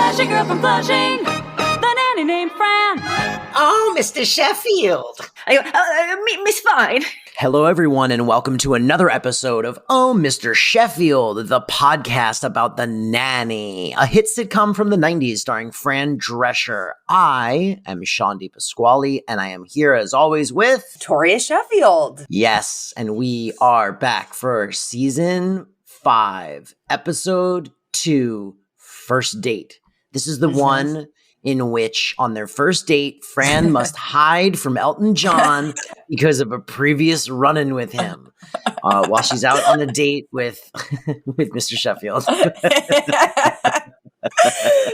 Flashy girl from Flushing, the nanny named Fran. Oh, Mr. Sheffield. Miss Fine. Hello, everyone, and welcome to another episode of Oh, Mr. Sheffield, the podcast about The Nanny, a hit sitcom from the 90s starring Fran Drescher. I am Sean DePasquale, and I am here, as always, with... Victoria Sheffield. Yes, and we are back for Season 5, Episode 2, First Date. This is the one in which, on their first date, Fran must hide from Elton John because of a previous run-in with him, while she's out on a date with Mr. Sheffield.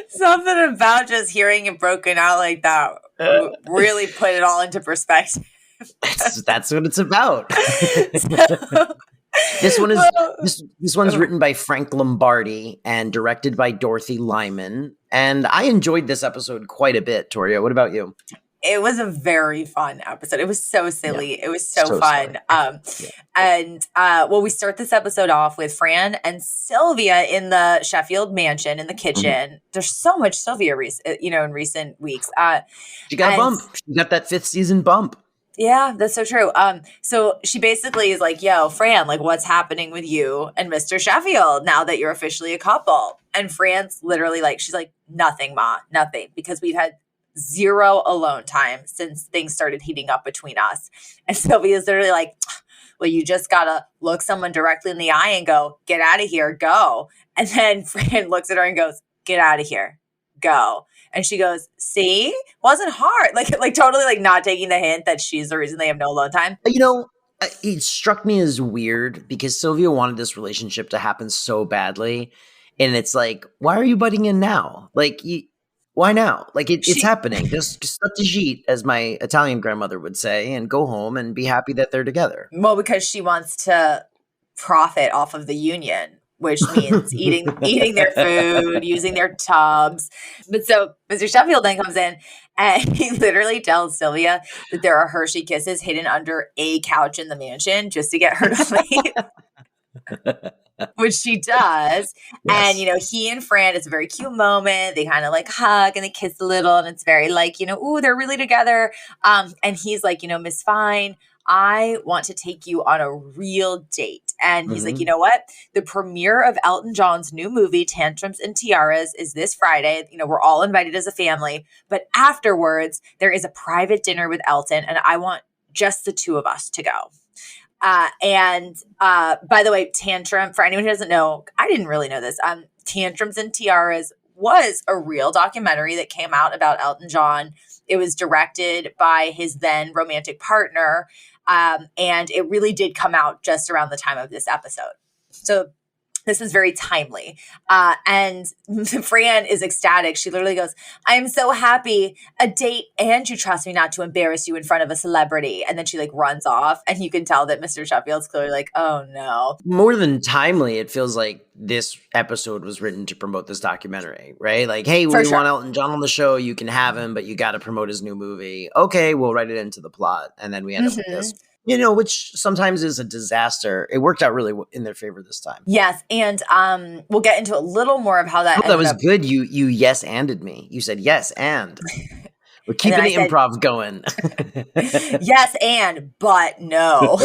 Something about just hearing it broken out like that really put it all into perspective. That's what it's about. This one's written by Frank Lombardi and directed by Dorothy Lyman. And I enjoyed this episode quite a bit, Toria. What about you? It was a very fun episode. It was so silly. Yeah. It was so fun. We start this episode off with Fran and Sylvia in the Sheffield mansion in the kitchen. Mm-hmm. There's so much Sylvia, in recent weeks. She got a bump. She got that 5th season bump. Yeah, that's so true. So she basically is like, yo, Fran, like, what's happening with you and Mr. Sheffield now that you're officially a couple? And Fran's literally like, she's like, nothing, Ma, nothing, because we've had 0 alone time since things started heating up between us. And Sylvia's literally like, well, you just gotta look someone directly in the eye and go, get out of here, go. And then Fran looks at her and goes, get out of here, go. And she goes, see, wasn't hard. Like totally like not taking the hint that she's the reason they have no alone time. You know, it struck me as weird because Sylvia wanted this relationship to happen so badly. And it's like, why are you butting in now? Like, why now? Like, it's happening. Just stop the sheet, as my Italian grandmother would say, and go home and be happy that they're together. Well, because she wants to profit off of the union, which means eating their food, using their tubs. But so Mr. Sheffield then comes in and he literally tells Sylvia that there are Hershey Kisses hidden under a couch in the mansion just to get her to leave. Which she does. Yes. And, he and Fran, it's a very cute moment. They kind of like hug and they kiss a little. And it's very like, ooh, they're really together. And he's like, Miss Fine, I want to take you on a real date. And he's like, you know what? The premiere of Elton John's new movie, Tantrums and Tiaras, is this Friday. We're all invited as a family. But afterwards, there is a private dinner with Elton. And I want just the 2 of us to go. By the way, Tantrum, for anyone who doesn't know, I didn't really know this. Tantrums and Tiaras was a real documentary that came out about Elton John. It was directed by his then romantic partner. And it really did come out just around the time of this episode. So this is very timely. And Fran is ecstatic. She literally goes, I am so happy. A date, and you trust me not to embarrass you in front of a celebrity. And then she like runs off. And you can tell that Mr. Sheffield's clearly like, oh no. More than timely, it feels like this episode was written to promote this documentary, right? Like, hey, we want Elton John on the show. You can have him, but you got to promote his new movie. Okay, we'll write it into the plot. And then we end up with this. Which sometimes is a disaster. It worked out really in their favor this time. Yes, and we'll get into a little more of how that. That was good. You yes-anded me. You said yes and. We're keeping the improv going. Yes, but no.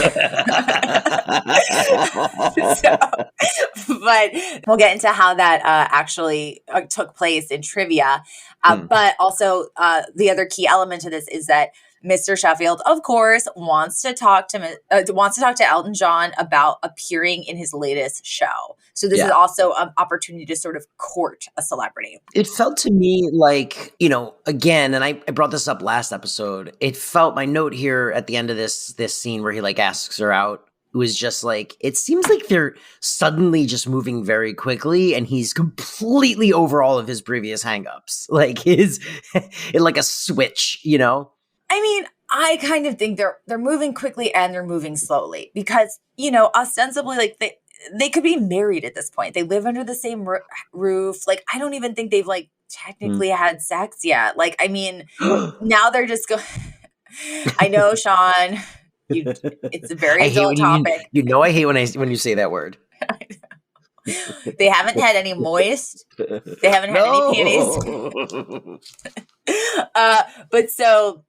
But we'll get into how that actually took place in trivia. But also the other key element to this is that Mr. Sheffield, of course, wants to talk to Elton John about appearing in his latest show. So this is also an opportunity to sort of court a celebrity. It felt to me like, again, and I brought this up last episode, it felt, my note here at the end of this scene where he like asks her out, it was just like, it seems like they're suddenly just moving very quickly and he's completely over all of his previous hangups. Like like a switch, I mean, I kind of think they're moving quickly and they're moving slowly because, ostensibly, like they could be married at this point. They live under the same roof. Like, I don't even think they've like technically had sex yet. Like, I mean, now they're just going. I know, Sean. It's a very adult topic. I hate when you say that word. They haven't had any moist. They haven't had any panties. But so,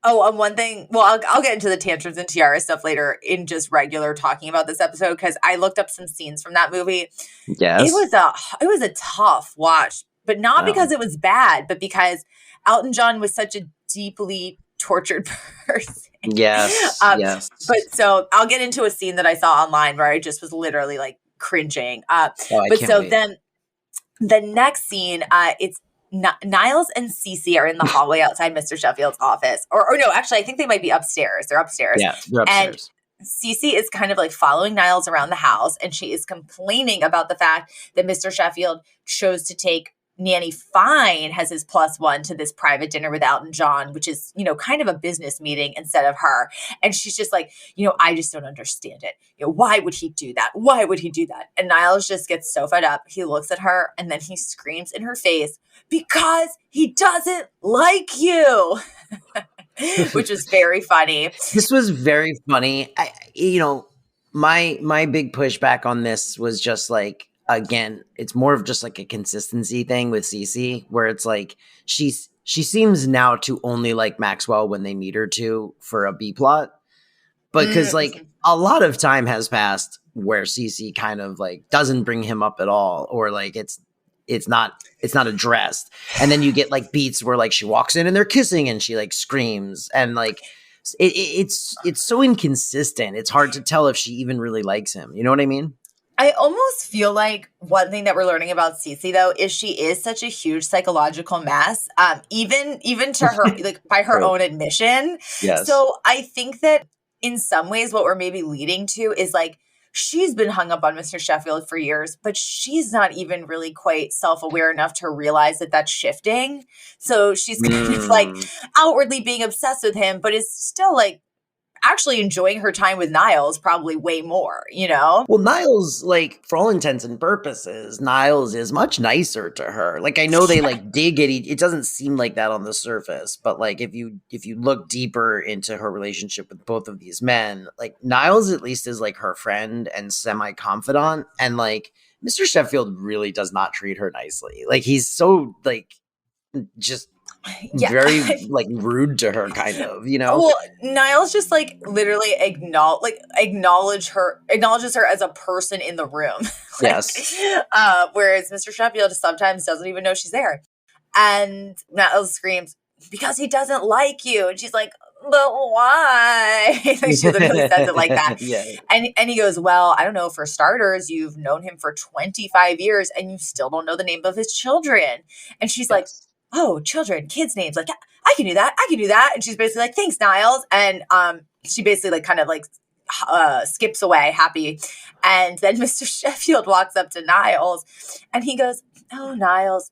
one thing. Well, I'll get into the tantrums and tiara stuff later in just regular talking about this episode because I looked up some scenes from that movie. Yes, it was a tough watch, but not because it was bad, but because Elton John was such a deeply tortured person. Yes, yes. But so I'll get into a scene that I saw online where I just was literally like cringing. But so wait. Then the next scene, it's Niles and Cece are in the hallway outside Mr. Sheffield's office. Or no, actually, I think they might be upstairs. They're upstairs. Yeah, they're upstairs. And Cece is kind of like following Niles around the house, and she is complaining about the fact that Mr. Sheffield chose to take Nanny Fine as his +1 to this private dinner with Elton John, which is, kind of a business meeting instead of her. And she's just like, I just don't understand it. Why would he do that? Why would he do that? And Niles just gets so fed up. He looks at her and then he screams in her face, because he doesn't like you. Which was very funny. This was very funny. My big pushback on this was just like, again, it's more of just like a consistency thing with Cece, where it's like she seems now to only like Maxwell when they need her to for a B plot, but because like a lot of time has passed where Cece kind of like doesn't bring him up at all, or like it's not addressed, and then you get like beats where like she walks in and they're kissing and she like screams, and like it's so inconsistent. It's hard to tell if she even really likes him. You know what I mean? I almost feel like one thing that we're learning about Cece, though, is she is such a huge psychological mess, even to her, like by her own admission. Yes. So I think that in some ways what we're maybe leading to is like she's been hung up on Mr. Sheffield for years, but she's not even really quite self-aware enough to realize that that's shifting. So she's kind of like outwardly being obsessed with him, but is still like actually enjoying her time with Niles probably way more, Well, Niles, like, for all intents and purposes, Niles is much nicer to her. Like, I know they like dig it. It doesn't seem like that on the surface, but like if you look deeper into her relationship with both of these men, like Niles at least is like her friend and semi-confidant, and like Mr. Sheffield really does not treat her nicely. Like he's so like just very like rude to her, kind of, Well, Niles just like literally acknowledges her as a person in the room. Yes. Whereas Mr. Sheffield sometimes doesn't even know she's there. And Niles screams, because he doesn't like you. And she's like, but why? She literally says it like that. Yeah. And he goes, well, I don't know. For starters, you've known him for 25 years and you still don't know the name of his children. And she's like, oh, children, kids' names. Like, I can do that. And she's basically like, thanks, Niles. And she basically like kind of like skips away happy. And then Mr. Sheffield walks up to Niles and he goes, oh, Niles,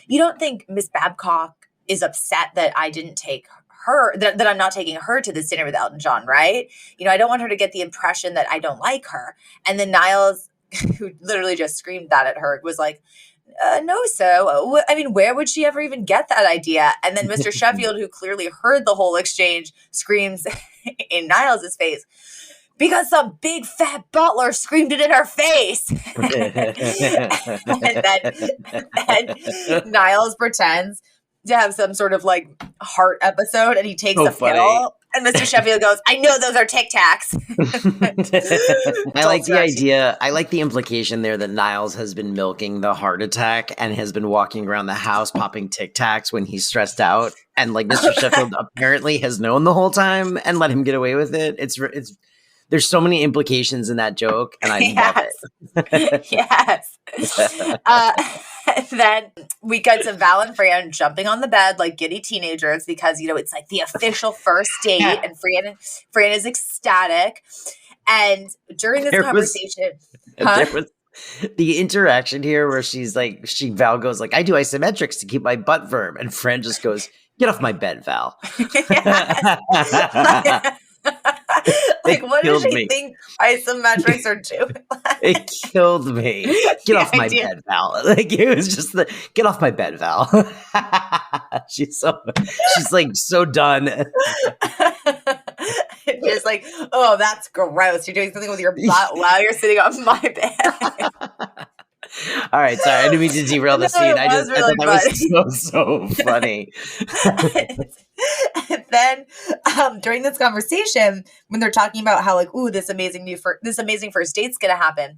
you don't think Miss Babcock is upset that I didn't take her, that I'm not taking her to this dinner with Elton John, right? I don't want her to get the impression that I don't like her. And then Niles, who literally just screamed that at her, was like, no, sir. I mean, where would she ever even get that idea? And then Mr. Sheffield, who clearly heard the whole exchange, screams in Niles' face, because some big fat butler screamed it in her face. and then Niles pretends to have some sort of like heart episode, and he takes a pill. And Mr. Sheffield goes, I know those are Tic Tacs. I like the idea. I like the implication there that Niles has been milking the heart attack and has been walking around the house popping Tic Tacs when he's stressed out. And like Mr. Sheffield apparently has known the whole time and let him get away with it. It's there's so many implications in that joke, and I love it. Yes. And then we get to Val and Fran jumping on the bed like giddy teenagers because, it's like the official first date, and Fran is ecstatic. And during this conversation, the interaction here where Val goes like, I do isometrics to keep my butt firm, and Fran just goes, get off my bed, Val. Like, It what does killed she me. think isometrics are doing? It killed me. Get The off my idea- bed, Val. Like it was just get off my bed, Val. she's like so done. Just like, oh, that's gross. You're doing something with your butt while you're sitting on my bed. All right, sorry, I didn't mean to derail the No, scene. it I was thought really that funny. was so funny. And then during this conversation, when they're talking about how like, ooh, this amazing first date's gonna happen,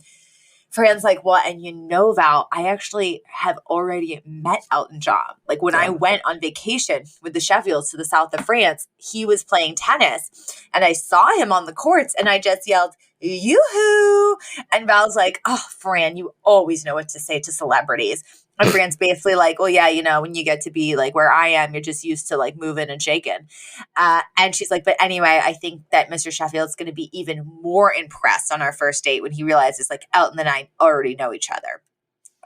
Fran's like, well, and you know, Val, I actually have already met Elton John. Like when I went on vacation with the Sheffields to the south of France, he was playing tennis and I saw him on the courts and I just yelled, yoo-hoo. And Val's like, oh, Fran, you always know what to say to celebrities. And Fran's basically like, well, yeah, you know, when you get to be like where I am, you're just used to like moving and shaking. And she's like, but anyway, I think that Mr. Sheffield's going to be even more impressed on our first date when he realizes like Elton and I already know each other.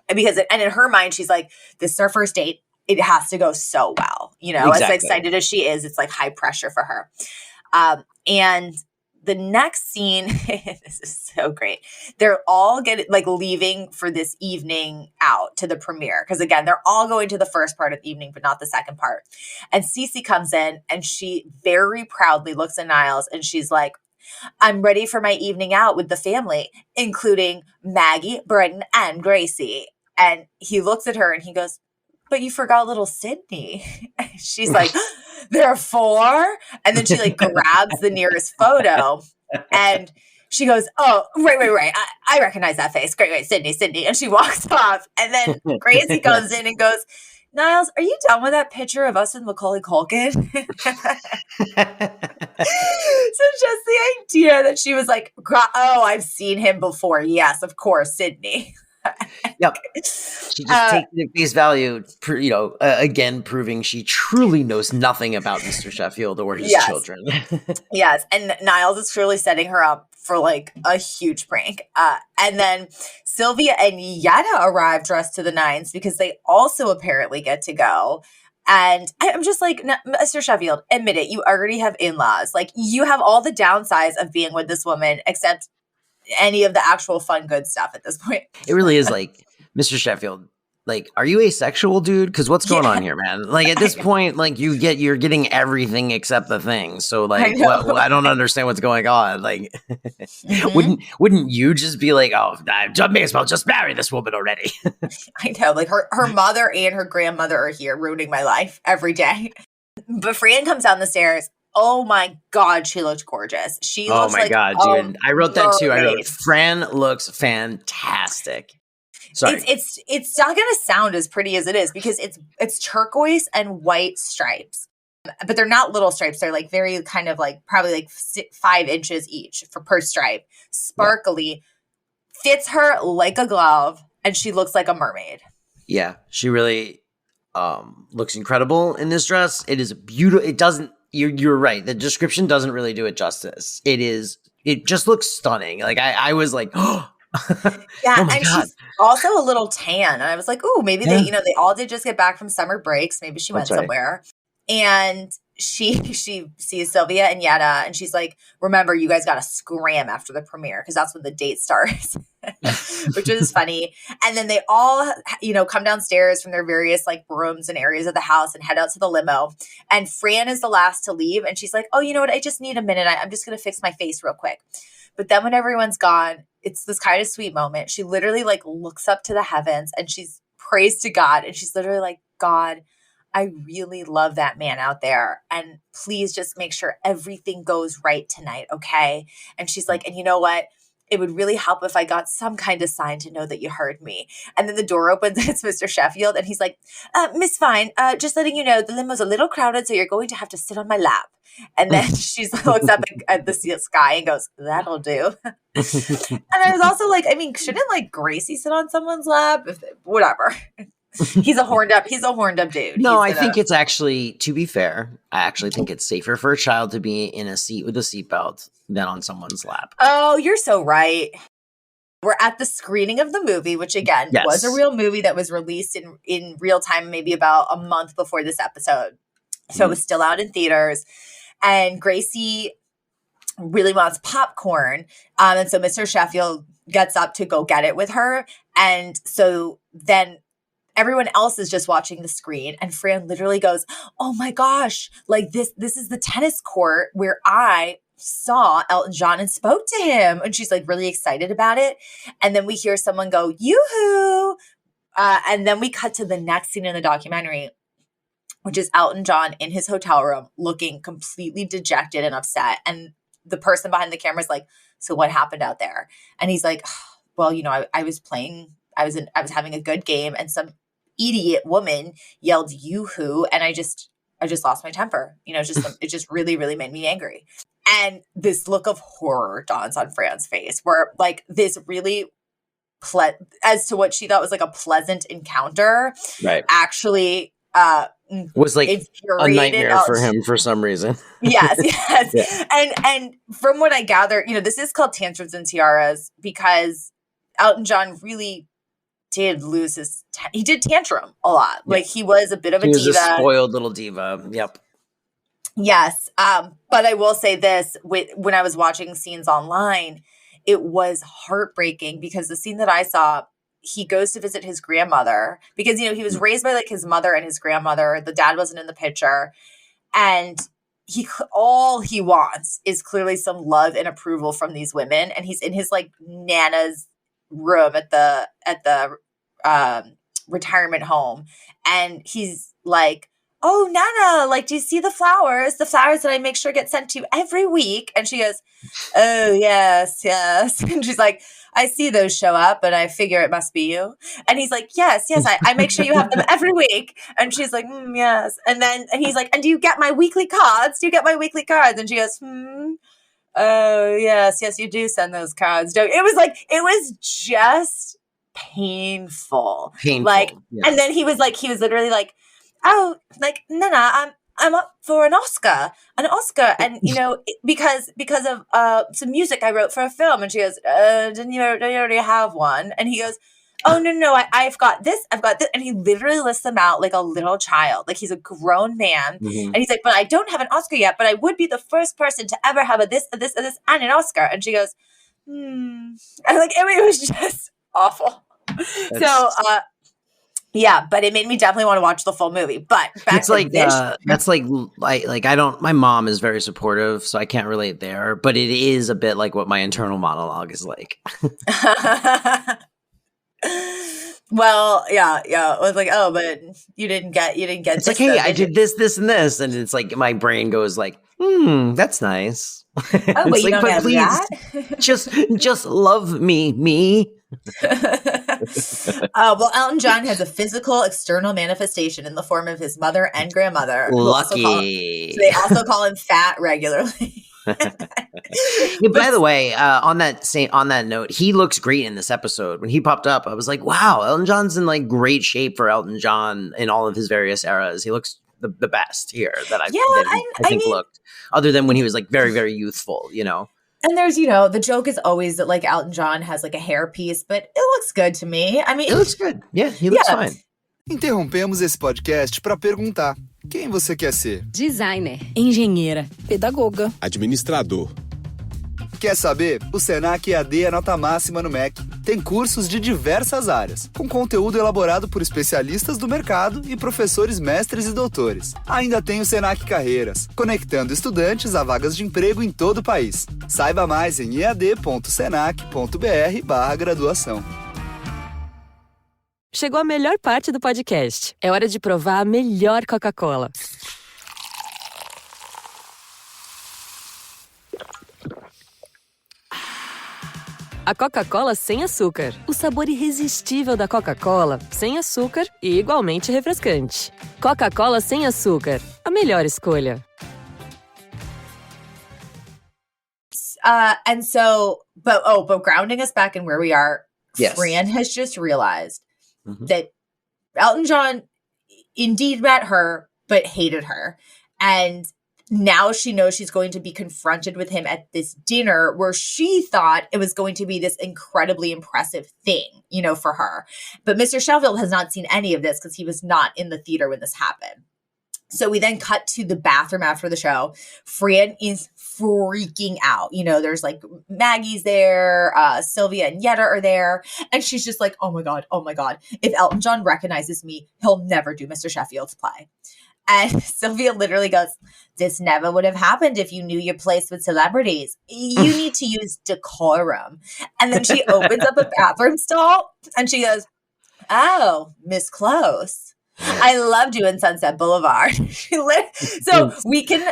And in her mind, she's like, this is our first date. It has to go so well. You know, Exactly. as excited as she is, it's like high pressure for her. And the next scene, this is so great. They're all leaving for this evening out to the premiere. Because again, they're all going to the first part of the evening, but not the second part. And Cece comes in and she very proudly looks at Niles and she's like, I'm ready for my evening out with the family, including Maggie, Brenton, and Gracie. And he looks at her and he goes, but you forgot little Sydney. She's like, there are 4. And then she like grabs the nearest photo and she goes, oh, right. I recognize that face. Great. Sydney. And she walks off. And then Gracie comes in and goes, Niles, are you done with that picture of us with Macaulay Culkin? So just the idea that she was like, oh, I've seen him before. Yes, of course, Sydney. Yep. She just takes it at face value, again, proving she truly knows nothing about Mr. Sheffield or his children. Yes. And Niles is truly setting her up for like a huge prank. And then Sylvia and Yetta arrive dressed to the nines because they also apparently get to go. And I'm just like, Mr. Sheffield, admit it, you already have in-laws. Like you have all the downsides of being with this woman, except any of the actual fun, good stuff at this point. It really is like, Mr. Sheffield, like, are you asexual, dude? Because what's going on here, man? Like at this point, like you're getting everything except the thing. So like, I don't understand what's going on. Like, wouldn't you just be like, oh, I may as well just marry this woman already? I know, like her mother and her grandmother are here ruining my life every day. But Fran comes down the stairs. Oh my God, she looked gorgeous. She looks like, God, dude. I wrote that too. I wrote, Fran looks fantastic. Sorry. It's not going to sound as pretty as it is because it's turquoise and white stripes. But they're not little stripes. They're like very kind of like probably like 5 inches each per stripe. Sparkly. Fits her like a glove and she looks like a mermaid. Yeah, she really looks incredible in this dress. It is beautiful. It doesn't, you're right. The description doesn't really do it justice. It just looks stunning. Like I was like, oh, yeah. oh my and God. She's also a little tan. And I was like, oh, maybe they all did just get back from summer breaks. Maybe she went somewhere. And she sees Sylvia and Yetta and she's like, remember, you guys got to scram after the premiere because that's when the date starts, which is funny. And then they all, come downstairs from their various like rooms and areas of the house and head out to the limo. And Fran is the last to leave. And she's like, oh, you know what? I just need a minute. I'm just going to fix my face real quick. But then when everyone's gone, it's this kind of sweet moment. She literally like looks up to the heavens and she's prays to God. And she's literally like, God, I really love that man out there. And please just make sure everything goes right tonight. Okay. And she's like, and you know what? It would really help if I got some kind of sign to know that you heard me. And then the door opens and it's Mr. Sheffield. And he's like, Miss Fine, just letting you know, the limo's a little crowded, so you're going to have to sit on my lap. And then she looks up at the sky and goes, that'll do. And I was also like, I mean, shouldn't like Gracie sit on someone's lap? Whatever. He's a horned up dude. No, I think it's actually, to be fair, I actually think it's safer for a child to be in a seat with a seatbelt than on someone's lap. Oh, you're so right. We're at the screening of the movie, which again was a real movie that was released in real time, maybe about a month before this episode. So it was still out in theaters. And Gracie really wants popcorn. And so Mr. Sheffield gets up to go get it with her. And so then everyone else is just watching the screen, and Fran literally goes, "Oh my gosh, like this is the tennis court where I saw Elton John and spoke to him." And she's like really excited about it. And then we hear someone go, "Yoo-hoo!" And then we cut to the next scene in the documentary, which is Elton John in his hotel room looking completely dejected and upset. And the person behind the camera is like, "So what happened out there?" And he's like, "Well, I was playing, I was having a good game, and some idiot woman yelled yoo-hoo, and I just lost my temper. It just really, really made me angry." And this look of horror dawns on Fran's face, where like this really as to what she thought was like a pleasant encounter, right, actually was like a nightmare for him for some reason. Yes. Yeah. And from what I gather, this is called Tantrums and Tiaras because Elton John really did lose he did tantrum a lot. Yeah. Like he was a bit of a diva. He was a spoiled little diva. Yep. Yes. But I will say this, when I was watching scenes online, it was heartbreaking because the scene that I saw, he goes to visit his grandmother because, he was raised by like his mother and his grandmother. The dad wasn't in the picture. And all he wants is clearly some love and approval from these women. And he's in his like Nana's room at the retirement home. And he's like, "Oh, Nana, like, do you see the flowers that I make sure get sent to you every week?" And she goes, "Oh, yes. And she's like, "I see those show up and I figure it must be you." And he's like, yes, I make sure you have them every week." And she's like, "Yes." And he's like, "And do you get my weekly cards? And she goes, "Oh, yes, you do send those cards." It was just painful. Like, yeah. And then he was literally like, "Oh, like, Nana, I'm up for an Oscar, and because of some music I wrote for a film." And she goes, "Didn't you already have one?" And he goes, "Oh, no, I've got this, and he literally lists them out like a little child, like he's a grown man, and he's like, "But I don't have an Oscar yet, but I would be the first person to ever have a this, and an Oscar." And she goes, and like it was just awful. Yeah, but it made me definitely want to watch the full movie. But back to this. That's like I don't. My mom is very supportive, so I can't relate there. But it is a bit like what my internal monologue is like. Well, yeah. It was like, "Oh, but you didn't get." It's like, "Hey, I did this, and this," and it's like my brain goes like, "That's nice." Oh, but you don't have that? just love me. Well, Elton John has a physical external manifestation in the form of his mother and grandmother. Lucky. They also call him fat regularly. Yeah, by the way, on that note, he looks great in this episode. When he popped up, I was like, "Wow, Elton John's in like great shape for Elton John in all of his various eras. He looks the best here that I think looked, other than when he was like very, very youthful, And there's, the joke is always that like Elton John has like a hairpiece, but it looks good to me. I mean, it looks good. Yeah, he looks fine. Interrompemos esse podcast para perguntar: quem você quer ser? Designer, engenheira, pedagoga, administrador. Quer saber? O Senac EAD é nota máxima no MEC. Tem cursos de diversas áreas, com conteúdo elaborado por especialistas do mercado e professores mestres e doutores. Ainda tem o Senac Carreiras, conectando estudantes a vagas de emprego em todo o país. Saiba mais em ead.senac.br/graduação. Chegou a melhor parte do podcast. É hora de provar a melhor Coca-Cola. A Coca-Cola sem açúcar. O sabor irresistível da Coca-Cola, sem açúcar e igualmente refrescante. Coca-Cola sem açúcar. A melhor escolha. But grounding us back in where we are, yes. Fran has just realized that Elton John indeed met her, but hated her. And now she knows she's going to be confronted with him at this dinner where she thought it was going to be this incredibly impressive thing, for her. But Mr. Sheffield has not seen any of this because he was not in the theater when this happened. So we then cut to the bathroom after the show. Fran is freaking out. You know, there's like Maggie's there, Sylvia and Yetta are there. And she's just like, oh my God. If Elton John recognizes me, he'll never do Mr. Sheffield's play. And Sylvia literally goes, this never would have happened if you knew your place with celebrities. You need to use decorum. And then she opens up a bathroom stall and she goes, oh, Miss Close. I love doing Sunset Boulevard. So we can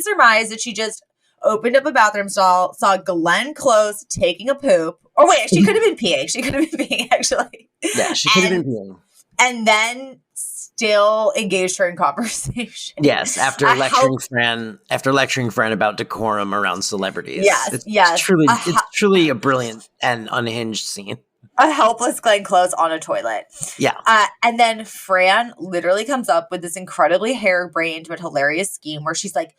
surmise that she just opened up a bathroom stall, saw Glenn Close taking a poop. Or wait, she could have been peeing. She could have been peeing, actually. Yeah, she could have been peeing. And then still engaged her in conversation. Yes, after lecturing Fran about decorum around celebrities. Yes, It's truly a brilliant and unhinged scene. A helpless Glenn Close on a toilet. Yeah. And then Fran literally comes up with this incredibly harebrained but hilarious scheme where she's like,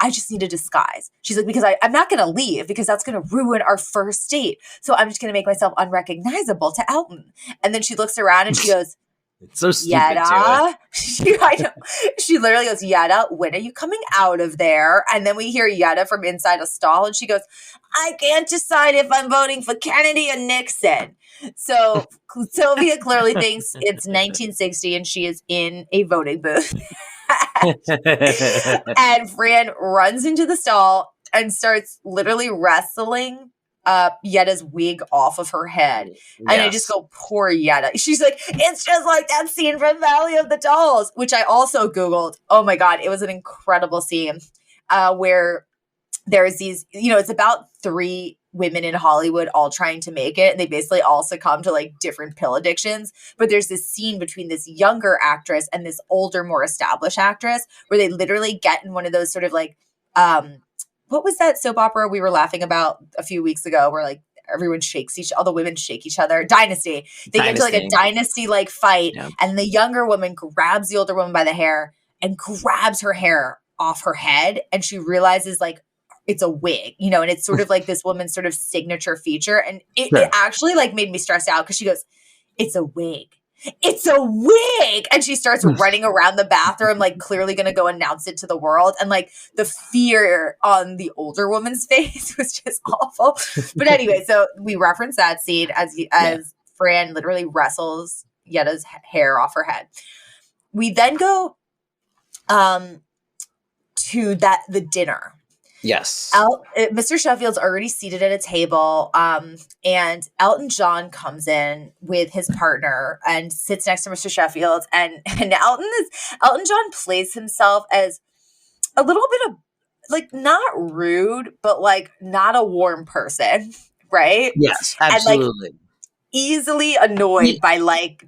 I just need a disguise. She's like, because I'm not going to leave because that's going to ruin our first date. So I'm just going to make myself unrecognizable to Elton. And then she looks around and she goes, it's so stupid. Yetta. I know. She literally goes, Yetta, when are you coming out of there? And then we hear Yetta from inside a stall and she goes, I can't decide if I'm voting for Kennedy or Nixon. So Sylvia clearly thinks it's 1960 and she is in a voting booth. And Fran runs into the stall and starts literally wrestling Yetta's wig off of her head. And I just go, poor Yetta. She's like, it's just like that scene from Valley of the Dolls, which I also Googled. Oh my God, it was an incredible scene where there's these, you know, it's about 3 women in Hollywood all trying to make it. And they basically all succumb to like different pill addictions. But there's this scene between this younger actress and this older, more established actress where they literally get in one of those sort of like, what was that soap opera we were laughing about a few weeks ago where like everyone all the women shake each other? Dynasty. They get into like a dynasty like fight and the younger woman grabs the older woman by the hair and grabs her hair off her head. And she realizes like it's a wig, you know, and it's sort of like this woman's sort of signature feature. And it actually like made me stressed out because she goes, it's a wig. It's a wig. And she starts running around the bathroom, like clearly going to go announce it to the world. And like the fear on the older woman's face was just awful. But anyway, so we reference that scene as Fran literally wrestles Yetta's hair off her head. We then go to the dinner. Yes. Mr. Sheffield's already seated at a table, and Elton John comes in with his partner and sits next to Mr. Sheffield. And Elton John plays himself as a little bit of like not rude, but like not a warm person, right? Yes, absolutely. And like easily annoyed by like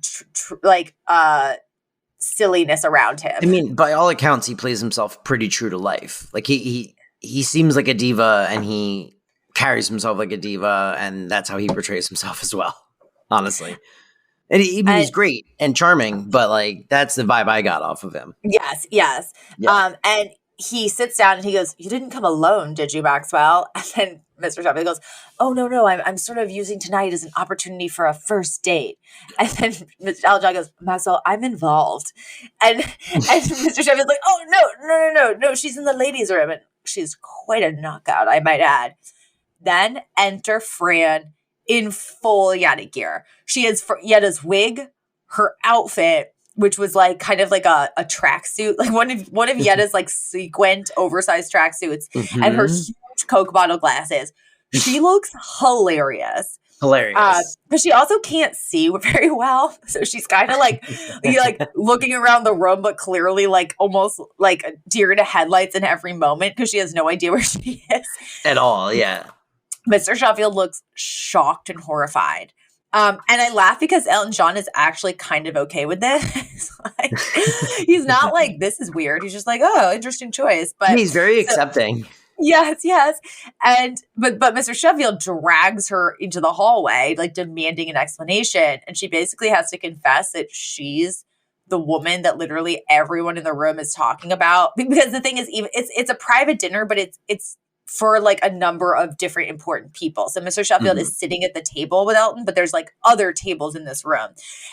silliness around him. I mean, by all accounts, he plays himself pretty true to life. Like he seems like a diva and he carries himself like a diva, and that's how he portrays himself as well, honestly. And he's great and charming, but like that's the vibe I got off of him. Yes. Yeah. And he sits down and he goes, you didn't come alone, did you, Maxwell? And then Mr. Sheffield goes, oh, no, I'm sort of using tonight as an opportunity for a first date. And then Mr. Elton John goes, Maxwell, I'm involved. And Mr. Sheffield's like, oh, no, she's in the ladies' room. And she's quite a knockout, I might add. Then enter Fran in full Yetta gear. She has Yetta's wig, her outfit, which was like kind of like a tracksuit, like one of Yetta's like sequined oversized tracksuits, and her huge Coke bottle glasses. She looks hilarious. But she also can't see very well, so she's kind of like looking around the room, but clearly like almost like a deer in the headlights in every moment because she has no idea where she is at all. Yeah, Mr. Sheffield looks shocked and horrified. And I laugh because Elton John is actually kind of okay with this. Like, he's not like, this is weird. He's just like, oh, interesting choice. But he's very accepting. Yes. And but Mr. Sheffield drags her into the hallway, like demanding an explanation. And she basically has to confess that she's the woman that literally everyone in the room is talking about. Because the thing is, even it's a private dinner, but it's for like a number of different important people. So Mr. Sheffield is sitting at the table with Elton, but there's like other tables in this room.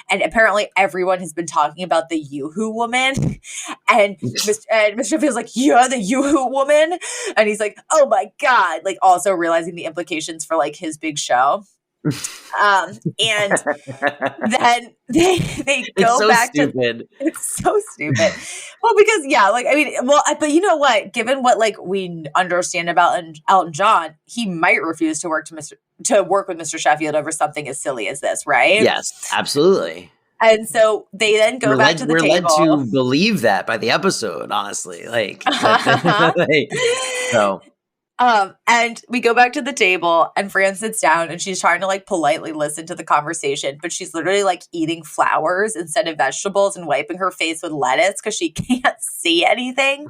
And apparently everyone has been talking about the Yoo-hoo woman. And Mr. Sheffield's like, yeah, the Yoo-hoo woman. And he's like, oh my God. Like also realizing the implications for like his big show. And then they go so back stupid. to it's so stupid. Well, because like I mean, but you know what? Given what like we understand about Elton John, he might refuse to work with Mr. Sheffield over something as silly as this, right? Yes, absolutely. And so they then go back to the table. We're led to believe that by the episode, honestly. Like, so. And we go back to the table and Fran sits down and she's trying to like politely listen to the conversation, but she's literally like eating flowers instead of vegetables and wiping her face with lettuce because she can't see anything.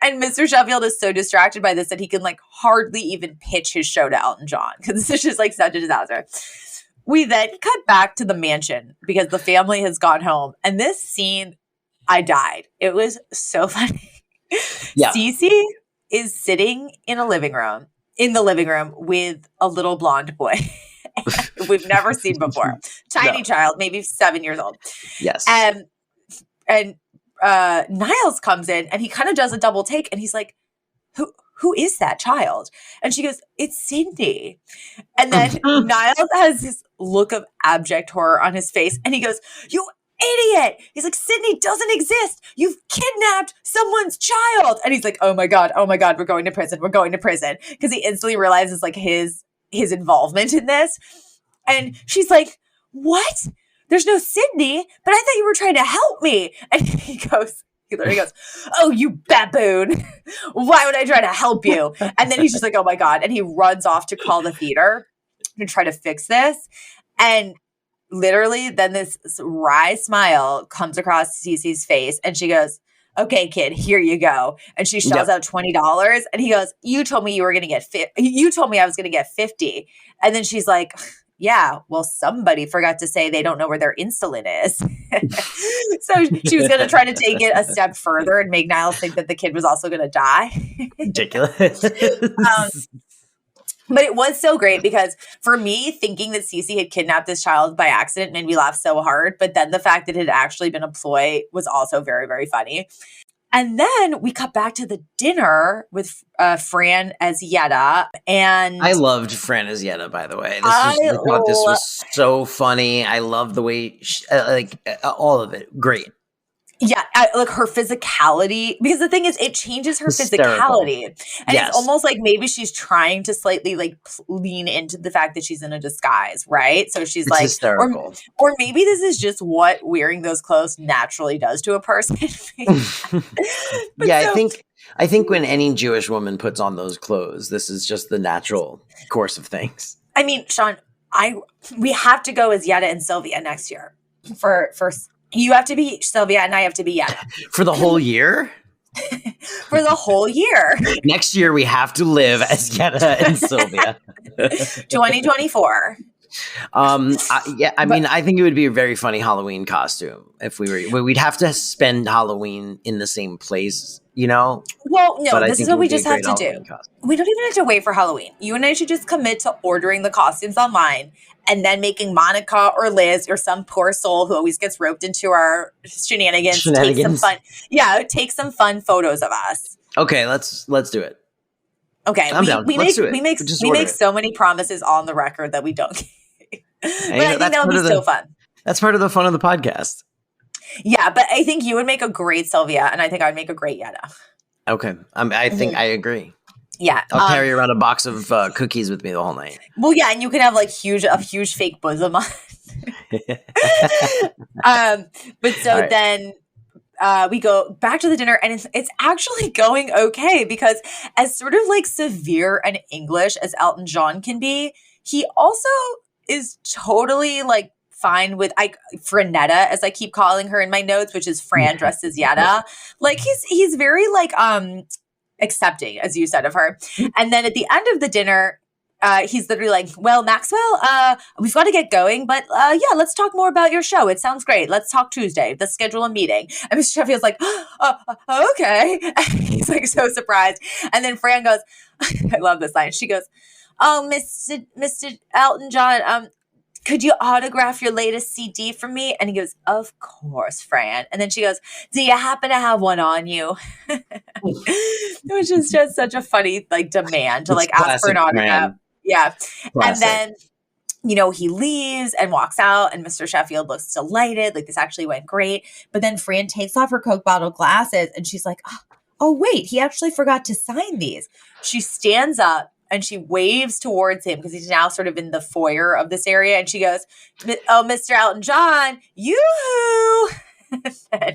And Mr. Sheffield is so distracted by this that he can like hardly even pitch his show to Elton John because this is just like such a disaster. We then cut back to the mansion because the family has gone home. And this scene, I died. It was so funny. Yeah. Cece is sitting in the living room with a little blonde boy we've never seen before. Tiny child, maybe 7 years old. Yes. And Niles comes in and he kind of does a double take and he's like, who is that child? And she goes, it's Cindy. And then Niles has this look of abject horror on his face and he goes, you idiot. He's like, Sydney doesn't exist. You've kidnapped someone's child. And he's like, oh my God, we're going to prison. We're going to prison. Because he instantly realizes like his involvement in this. And she's like, what? There's no Sydney, but I thought you were trying to help me. And he literally goes, oh, you baboon. Why would I try to help you? And then he's just like, oh my God. And he runs off to call the theater to try to fix this. And literally, then this wry smile comes across Cece's face, and she goes, "Okay, kid, here you go." And she shells out $20, and he goes, "You told me you were going to get you told me I was going to get 50." And then she's like, "Yeah, well, somebody forgot to say they don't know where their insulin is." So she was going to try to take it a step further and make Niles think that the kid was also going to die. Ridiculous. But it was so great because for me, thinking that Cece had kidnapped this child by accident made me laugh so hard. But then the fact that it had actually been a ploy was also very, very funny. And then we cut back to the dinner with Fran as Yetta. And I loved Fran as Yetta, by the way. I thought this was so funny. I love the way, all of it. Great. Yeah, like her physicality, because the thing is, it changes her physicality. And it's almost like maybe she's trying to slightly like lean into the fact that she's in a disguise, right? So she's like, hysterical. Or maybe this is just what wearing those clothes naturally does to a person. Yeah, I think when any Jewish woman puts on those clothes, this is just the natural course of things. I mean, Sean, we have to go as Yetta and Sylvia next year for you have to be Sylvia and I have to be Yetta. For the whole year? For the whole year. Next year, we have to live as Yetta and Sylvia. 2024. I think it would be a very funny Halloween costume if we'd have to spend Halloween in the same place, you know? Well, no, this is what we just have to do. We don't even have to wait for Halloween. You and I should just commit to ordering the costumes online and then making Monica or Liz or some poor soul who always gets roped into our shenanigans. Take some fun photos of us. Okay, let's do it. Okay, I'm down. Let's do it. We make so many promises on the record that we don't. But I think that would be so fun. That's part of the fun of the podcast. Yeah, but I think you would make a great Sylvia, and I think I'd make a great Yetta. Okay, I think I agree. Yeah, I'll carry around a box of cookies with me the whole night. Well, yeah, and you can have like a huge fake bosom on. Then we go back to the dinner, and it's actually going okay because as sort of like severe and English as Elton John can be, he also is totally like fine with Franetta, as I keep calling her in my notes, which is Fran dressed as Yetta. Like he's very like accepting, as you said, of her. And then at the end of the dinner, he's literally like, well, Maxwell, we've got to get going, but yeah, let's talk more about your show. It sounds great. Let's talk Tuesday. Let's schedule a meeting. And Mr. Sheffield's like, okay. And he's like so surprised. And then Fran goes, I love this line. She goes, oh, Mr. Elton John, could you autograph your latest CD for me? And he goes, of course, Fran. And then she goes, do you happen to have one on you? Which is just such a funny like demand to like ask for an autograph. Fran. Yeah. Classic. And then, you know, he leaves and walks out and Mr. Sheffield looks delighted. Like this actually went great. But then Fran takes off her Coke bottle glasses and she's like, oh, wait, he actually forgot to sign these. She stands up and she waves towards him because he's now sort of in the foyer of this area. And she goes, oh, Mr. Elton John, yoo-hoo.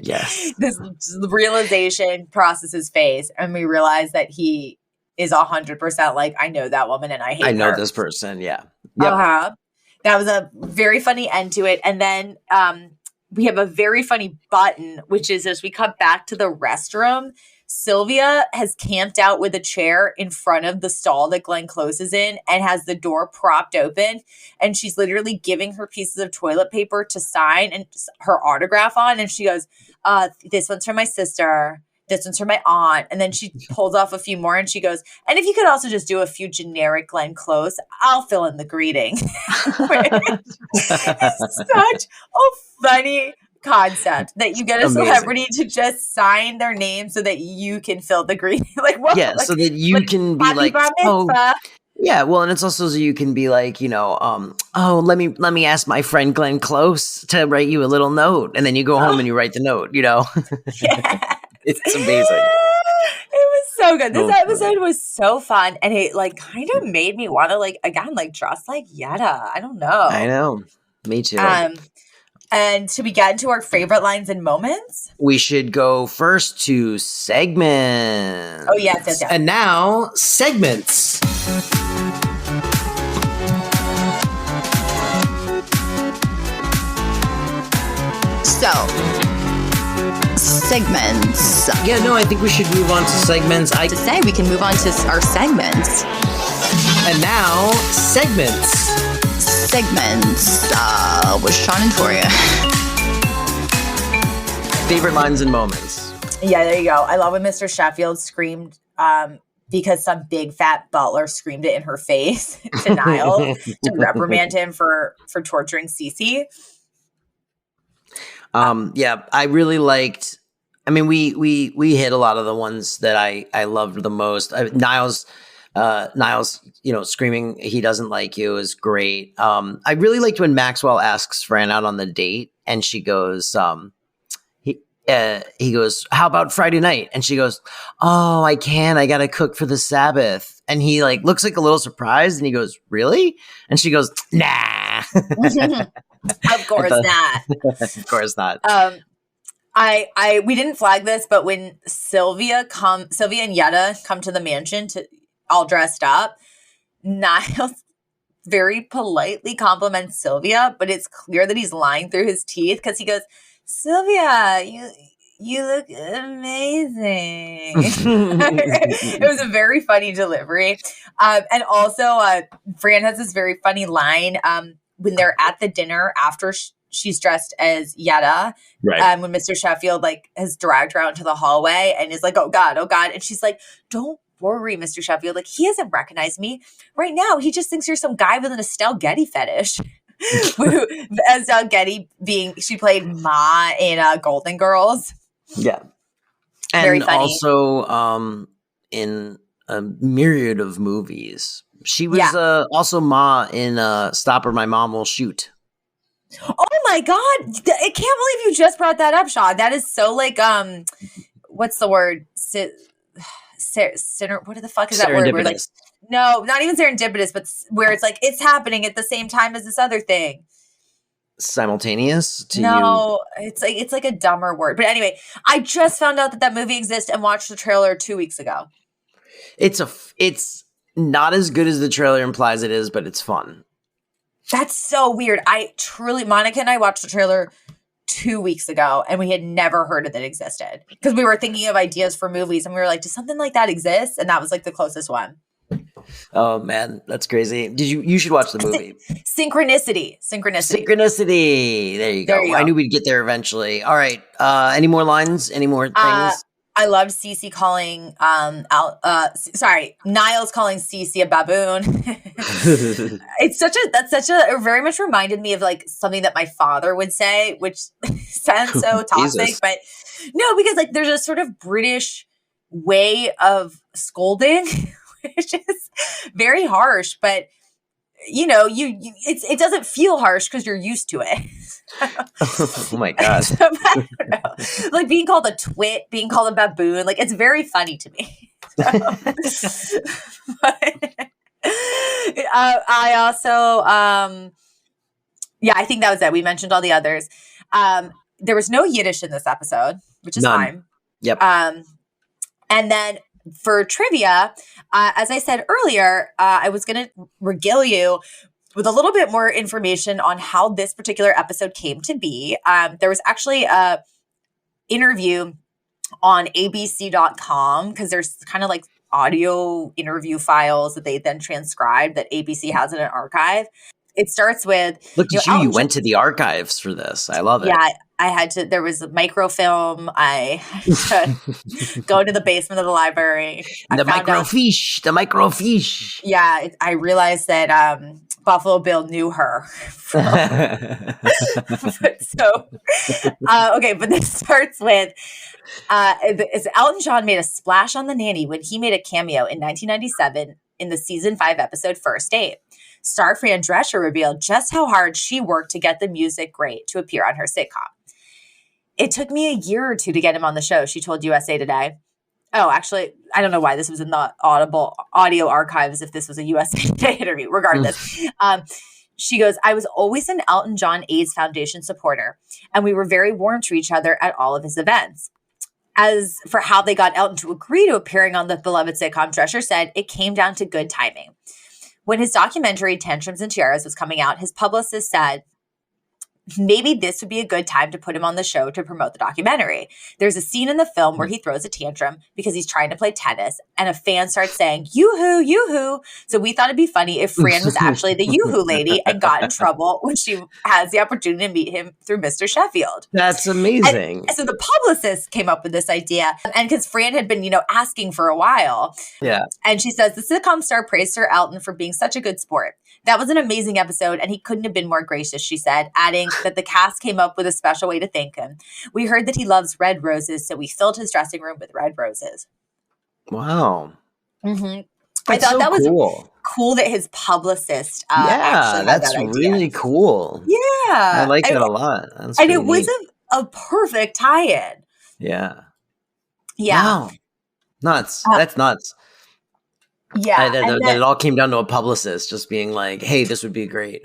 Yes. This realization crosses his face. And we realize that he is 100% like, I know that woman and I hate her. I know this person. Yeah. Yep. Uh-huh. That was a very funny end to it. And then we have a very funny button, which is as we cut back to the restroom, Sylvia has camped out with a chair in front of the stall that Glenn Close is in and has the door propped open. And she's literally giving her pieces of toilet paper to sign and her autograph on. And she goes, this one's from my sister. This one's from my aunt. And then she pulls off a few more and she goes, and if you could also just do a few generic Glenn Close, I'll fill in the greeting. It's such a funny concept that you get a celebrity to just sign their name so that you can fill the greeting. Like, what? Yeah, like, so that you can be like, oh, yeah. Well, and it's also so you can be like, you know, let me ask my friend Glenn Close to write you a little note, and then you go home and you write the note. You know, Yeah. It's amazing. It was so good. This episode was so fun, and it like kind of made me want to like again like dress like Yetta. I don't know. I know. Me too. And should we get into our favorite lines and moments? We should go first to segments. Oh, yes. And now, segments. So, segments. Yeah, no, I think we should move on to segments. To say we can move on to our segments. And now, segments. Segments with Sean and Toria. Favorite lines and moments. Yeah, there you go. I love when Mr. Sheffield screamed because some big fat butler screamed it in her face to Niall to reprimand him for torturing Cece. Yeah, I really liked. I mean, we hit a lot of the ones that I loved the most. Niall's, you know, screaming he doesn't like you is great. I really liked when Maxwell asks Fran out on the date, and she goes, he goes, how about Friday night? And she goes, oh, I can't. I gotta cook for the Sabbath. And he like looks like a little surprised, and he goes, really? And she goes, nah. Of course not. Of course not. We didn't flag this, but when Sylvia and Yetta come to the mansion to all dressed up, Niles very politely compliments Sylvia, but it's clear that he's lying through his teeth because he goes, Sylvia, you look amazing. It was a very funny delivery. And also, Fran has this very funny line when they're at the dinner after she's dressed as Yetta. Right. When Mr. Sheffield like has dragged her out into the hallway and is like, oh God. And she's like, don't worry, Mr. Sheffield. Like, he hasn't recognized me. Right now, he just thinks you're some guy with an Estelle Getty fetish. Estelle Getty she played Ma in Golden Girls. Yeah. And very funny. Also in a myriad of movies. She was also Ma in Stop or My Mom Will Shoot. Oh my God. I can't believe you just brought that up, Sean. That is so like, what's the word? What the fuck is that word? Where, like, no, not even serendipitous, but where it's like, it's happening at the same time as this other thing. Simultaneous to no, it's like a dumber word. But anyway, I just found out that movie exists and watched the trailer 2 weeks ago. It's not as good as the trailer implies it is, but it's fun. That's so weird. Monica and I watched the trailer 2 weeks ago and we had never heard of it existed because we were thinking of ideas for movies and we were like, does something like that exist? And that was like the closest one. Oh man, that's crazy. You should watch the movie. Synchronicity. There you go. I knew we'd get there eventually. All right. Any more lines? Any more things? I loved Cece calling Niles calling Cece a baboon. It very much reminded me of like something that my father would say, which sounds so toxic, but no, because like there's a sort of British way of scolding, which is very harsh, but you know, it doesn't feel harsh because you're used to it. Oh my god! I don't know. Like being called a twit, being called a baboon, like it's very funny to me. I also, I think that was it. We mentioned all the others. There was no Yiddish in this episode, which is fine. Yep. And then for trivia, as I said earlier, I was going to regale you with a little bit more information on how this particular episode came to be. There was actually a interview on abc.com because there's kind of like audio interview files that they then transcribed that ABC has in an archive. It starts with... Look at you. You went to the archives for this. I love it. Yeah, I had to... There was a microfilm. I had to go to the basement of the librry. The microfiche. Yeah, I realized that Buffalo Bill knew her. Okay, but this starts with... Elton John made a splash on The Nanny when he made a cameo in 1997 in the season 5 episode First Date. Star Fran Drescher revealed just how hard she worked to get the music great to appear on her sitcom. It took me a year or two to get him on the show, she told USA Today. Oh, actually, I don't know why this was in the audio archives if this was a USA Today interview. Regardless, she goes, I was always an Elton John AIDS Foundation supporter, and we were very warm to each other at all of his events. As for how they got Elton to agree to appearing on the beloved sitcom, Drescher said it came down to good timing. When his documentary Tantrums and Tiaras was coming out, his publicist said, maybe this would be a good time to put him on the show to promote the documentary. There's a scene in the film where he throws a tantrum because he's trying to play tennis and a fan starts saying, yoo-hoo, yoo-hoo. So we thought it'd be funny if Fran was actually the yoo-hoo lady and got in trouble when she has the opportunity to meet him through Mr. Sheffield. That's amazing. And so the publicist came up with this idea, and because Fran had been, asking for a while. Yeah. And she says, the sitcom star praised Sir Elton for being such a good sport. That was an amazing episode, and he couldn't have been more gracious, she said, adding that the cast came up with a special way to thank him. We heard that he loves red roses, so we filled his dressing room with red roses. Wow. Mm-hmm. I thought that was cool that his publicist actually had that idea. Really cool. Yeah. I like that a lot. That's and it was a perfect tie-in. Yeah. Yeah. Wow. Nuts. That's nuts. Yeah. It all came down to a publicist just being like, hey, this would be great.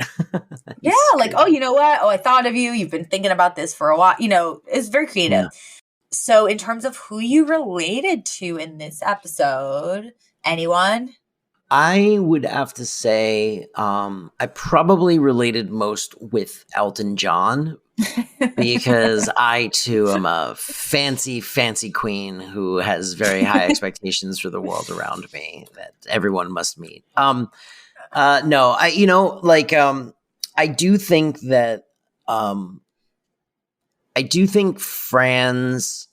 Yeah. Like, oh, you know what? Oh, I thought of you. You've been thinking about this for a while. It's very creative. Yeah. So in terms of who you related to in this episode, anyone? I would have to say I probably related most with Elton John because I, too, am a fancy, fancy queen who has very high expectations for the world around me that everyone must meet. I do think that Fran's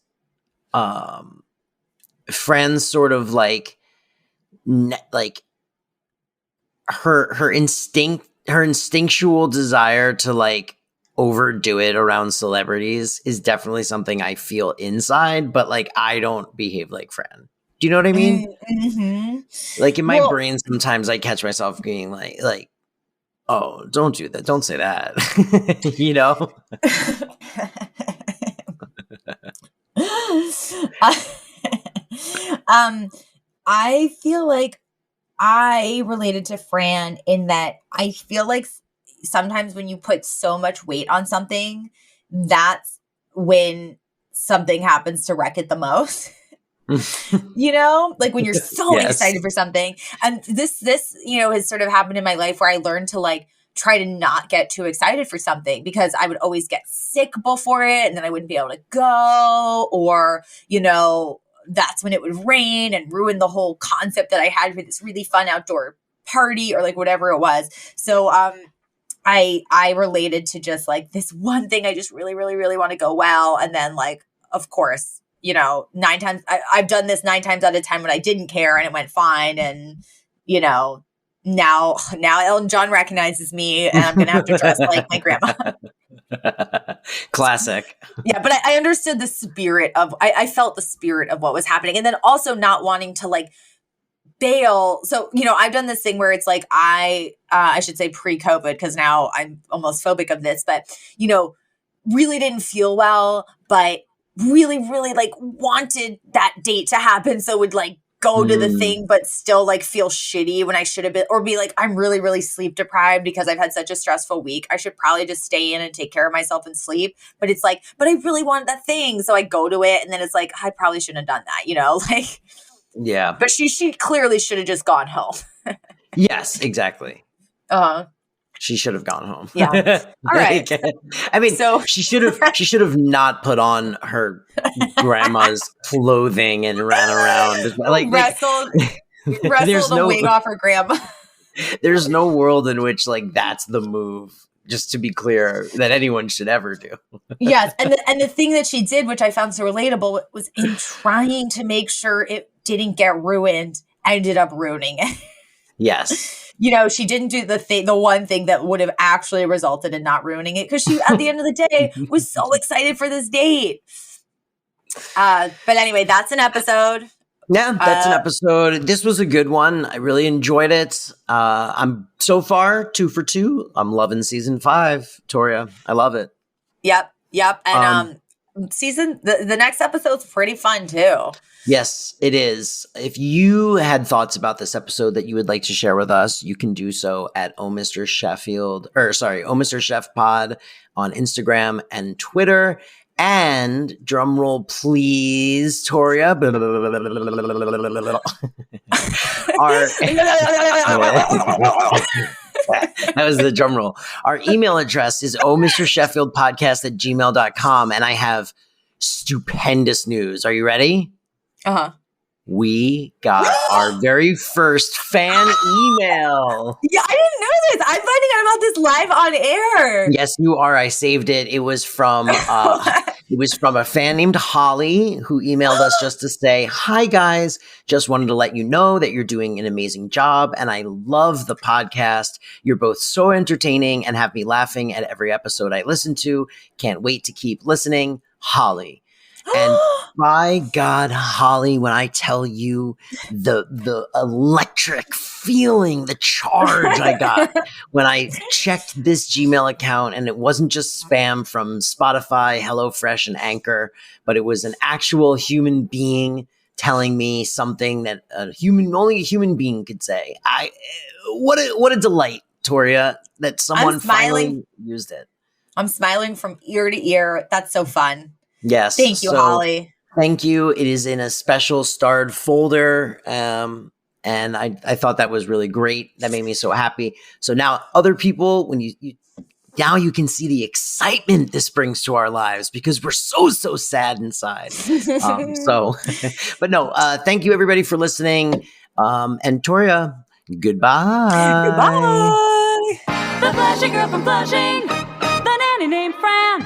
sort of like her instinctual desire to like overdo it around celebrities is definitely something I feel inside, but like I don't behave like Fran. Do you know what I mean? Mm-hmm. Like in my brain, sometimes I catch myself being like, oh, don't do that. Don't say that. I feel like I related to Fran in that I feel like sometimes when you put so much weight on something, that's when something happens to wreck it the most. Like when you're so excited for something. And this has sort of happened in my life where I learned to like try to not get too excited for something because I would always get sick before it and then I wouldn't be able to go, or, that's when it would rain and ruin the whole concept that I had for this really fun outdoor party or like whatever it was. So I related to just like this one thing I just really, really, really want to go well. And then like, of course, you know, I've done this 9 times out of 10 when I didn't care and it went fine. And, you know, now Elton John recognizes me and I'm going to have to dress like my grandma. Classic. Yeah, but I understood the spirit of, I felt the spirit of what was happening. And then also not wanting to like bail. So, you know, I've done this thing where it's like, I should say pre-COVID, because now I'm almost phobic of this, but, you know, really didn't feel well, but really, really like wanted that date to happen. So would like go to the thing, but still like feel shitty when I should have been, or be like, I'm really, really sleep deprived because I've had such a stressful week. I should probably just stay in and take care of myself and sleep. But it's like, but I really wanted that thing. So I go to it and then it's like, I probably shouldn't have done that, you know, like, yeah. But she clearly should have just gone home. Yes, exactly. Uh-huh. She should have gone home. Yeah. All right. I mean, So she should have not put on her grandma's clothing and ran around. Wrestled the wig off her grandma. There's no world in which like that's the move, just to be clear, that anyone should ever do. Yes. And the thing that she did, which I found so relatable, was in trying to make sure it didn't get ruined, ended up ruining it. Yes. You know, she didn't do the one thing that would have actually resulted in not ruining it, because she, at the end of the day, was so excited for this date. But anyway, that's an episode. Yeah, that's an episode. This was a good one. I really enjoyed it. I'm so far 2 for 2. I'm loving season 5, Toria. I love it. Yep. And the next episode's pretty fun too. Yes, it is. If you had thoughts about this episode that you would like to share with us, you can do so at Mr. Mr. Chef Pod on Instagram and Twitter. And drum roll, please, Toria. That was the drum roll. Our email address is omrsheffieldpodcast@gmail.com. And I have stupendous news. Are you ready? Uh-huh. We got our very first fan email. Yeah, I didn't know this. I'm finding out about this live on air. Yes, you are. I saved it. It was from a fan named Holly who emailed us just to say, "Hi guys, just wanted to let you know that you're doing an amazing job and I love the podcast. You're both so entertaining and have me laughing at every episode I listen to. Can't wait to keep listening. Holly." And my God, Holly, when I tell you the electric feeling, the charge I got when I checked this Gmail account, and it wasn't just spam from Spotify, HelloFresh, and Anchor, but it was an actual human being telling me something that only a human being could say. What a delight, Toria, that someone finally used it. I'm smiling from ear to ear. That's so fun. Yes. Thank you, Holly. Thank you. It is in a special starred folder. And I thought that was really great. That made me so happy. So now other people, when now you can see the excitement this brings to our lives, because we're so sad inside. But no, thank you everybody for listening. And Toria, goodbye. Goodbye. The Flashing Girl from Flushing, the nanny named Fran.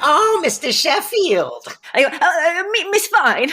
Oh, Mr. Sheffield. I go, Miss Fine.